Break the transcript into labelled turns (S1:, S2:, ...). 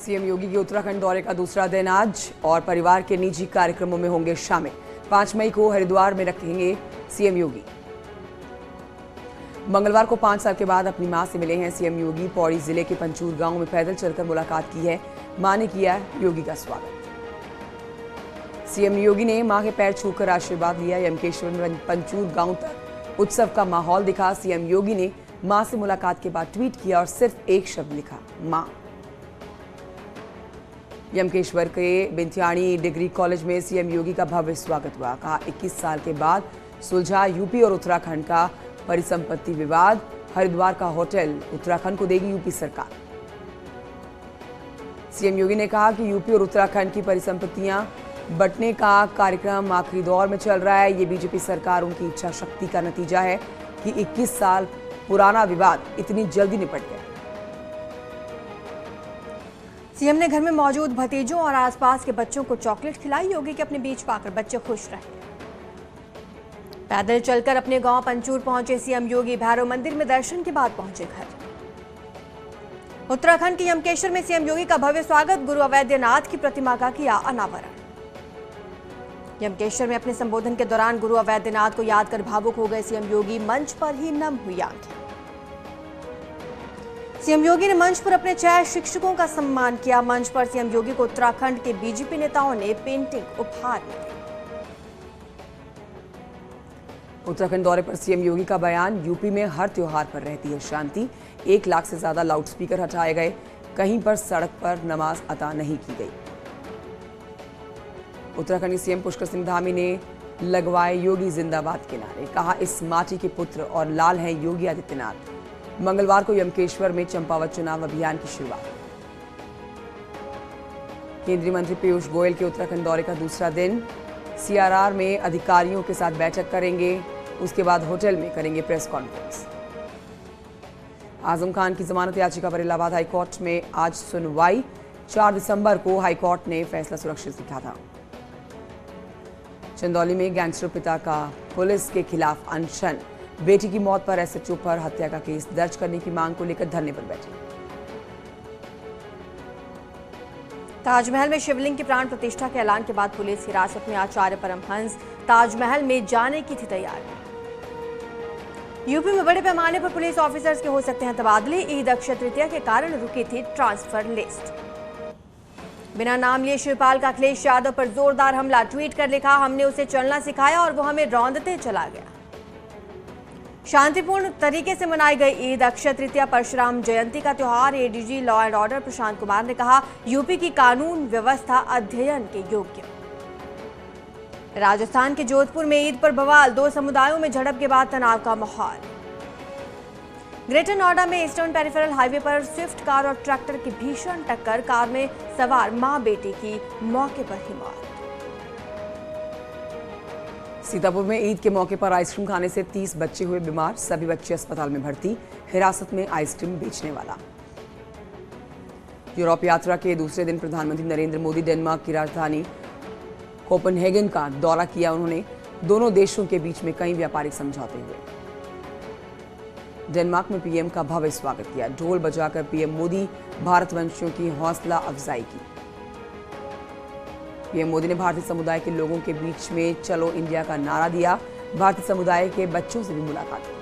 S1: CM योगी के उत्तराखंड दौरे का दूसरा दिन आज और परिवार के निजी कार्यक्रमों में होंगे शामिल। 5 मई को हरिद्वार में रखेंगे सीएम योगी। मंगलवार को 5 साल के बाद अपनी मां से मिले हैं सीएम योगी। पौड़ी जिले के पंचूर गांव में पैदल चलकर मुलाकात की है। मां ने किया योगी का स्वागत। सीएम योगी ने मां के पैर छूकर आशीर्वाद लिया। यमकेश्वर में पंचूर गांव तक उत्सव का माहौल दिखा। सीएम योगी ने मां से मुलाकात के बाद ट्वीट किया और सिर्फ एक शब्द लिखा, मां। यमकेश्वर के बिंथियाणी डिग्री कॉलेज में सीएम योगी का भव्य स्वागत हुआ। कहा 21 साल के बाद सुलझा यूपी और उत्तराखंड का परिसंपत्ति विवाद। हरिद्वार का होटल उत्तराखंड को देगी यूपी सरकार। सीएम योगी ने कहा कि यूपी और उत्तराखंड की परिसंपत्तियां बंटने का कार्यक्रम आखिरी दौर में चल रहा है। ये बीजेपी सरकार उनकी इच्छा शक्ति का नतीजा है कि 21 साल पुराना विवाद इतनी जल्दी निपट गया।
S2: सीएम ने घर में मौजूद भतीजों और आसपास के बच्चों को चॉकलेट खिलाई। योगी के अपने बीच पाकर बच्चे खुश रहे। पैदल चलकर अपने गांव पंचूर पहुंचे सीएम योगी। भैरव मंदिर में दर्शन के बाद पहुंचे घर। उत्तराखंड के यमकेश्वर में सीएम योगी का भव्य स्वागत। गुरु अवैधनाथ की प्रतिमा का किया अनावरण। यमकेश्वर में अपने संबोधन के दौरान गुरु अवैधनाथ को याद कर भावुक हो गए सीएम योगी। मंच पर ही नम हुई आंखें। सीएम योगी ने मंच पर अपने 6 शिक्षकों का सम्मान किया। मंच पर सीएम योगी को उत्तराखंड के बीजेपी नेताओं ने पेंटिंग उपहार में दी।
S1: उत्तराखंड दौरे पर सीएम योगी का बयान। यूपी में हर त्योहार पर रहती है शांति। 1 लाख से ज्यादा लाउडस्पीकर हटाए गए। कहीं पर सड़क पर नमाज अता नहीं की गई। उत्तराखंड के सीएम पुष्कर सिंह धामी ने लगवाए योगी जिंदाबाद के नारे। कहा इस माटी के पुत्र और लाल हैं योगी आदित्यनाथ। मंगलवार को यमकेश्वर में चंपावत चुनाव अभियान की शुरुआत। केंद्रीय मंत्री पीयूष गोयल के उत्तराखंड दौरे का दूसरा दिन। सीआरआर में अधिकारियों के साथ बैठक करेंगे। उसके बाद होटल में करेंगे प्रेस कॉन्फ्रेंस। आजम खान की जमानत याचिका पर इलाहाबाद हाईकोर्ट में आज सुनवाई। 4 दिसंबर को हाईकोर्ट ने फैसला सुरक्षित लिखा था। चंदौली में गैंगस्टर पिता का पुलिस के खिलाफ अनशन। बेटी की मौत पर एसएचओ पर हत्या का केस दर्ज करने की मांग को लेकर धरने पर बैठे।
S2: ताजमहल में शिवलिंग की प्राण प्रतिष्ठा के ऐलान के बाद पुलिस हिरासत में आचार्य परमहंस ताजमहल में जाने की थी तैयारी। यूपी में बड़े पैमाने पर पुलिस ऑफिसर्स के हो सकते हैं तबादले। ईद अक्षय तृतीया के कारण रुकी थी ट्रांसफर लिस्ट। बिना नाम लिए शिवपाल का अखिलेश यादव पर जोरदार हमला। ट्वीट कर लिखा, हमने उसे चलना सिखाया और वो हमें रौंदते चला गया। शांतिपूर्ण तरीके से मनाई गई ईद अक्षय तृतीया परशुराम जयंती का त्योहार। ADG law and order Prashant Kumar ने कहा, यूपी की कानून व्यवस्था अध्ययन के योग्य। राजस्थान के जोधपुर में ईद पर बवाल। 2 समुदायों में झड़प के बाद तनाव का माहौल। ग्रेटर नोएडा में ईस्टर्न पेरिफेरल हाईवे पर स्विफ्ट कार और ट्रैक्टर की भीषण टक्कर। कार में सवार मां बेटी की मौके पर ही मौत।
S1: सीतापुर में ईद के मौके पर आइसक्रीम खाने से 30 बच्चे हुए बीमार। सभी बच्चे अस्पताल में भर्ती। हिरासत में आइसक्रीम बेचने वाला। यूरोप यात्रा के दूसरे दिन प्रधानमंत्री नरेंद्र मोदी डेनमार्क की राजधानी कोपेनहेगन का दौरा किया। उन्होंने दोनों देशों के बीच में कई व्यापारिक समझौते हुए। डेनमार्क में पीएम का भव्य स्वागत किया। ढोल बजाकर पीएम मोदी भारतवंशियों की हौसला अफजाई की। पीएम मोदी ने भारतीय समुदाय के लोगों के बीच में चलो इंडिया का नारा दिया। भारतीय समुदाय के बच्चों से भी मुलाकात की।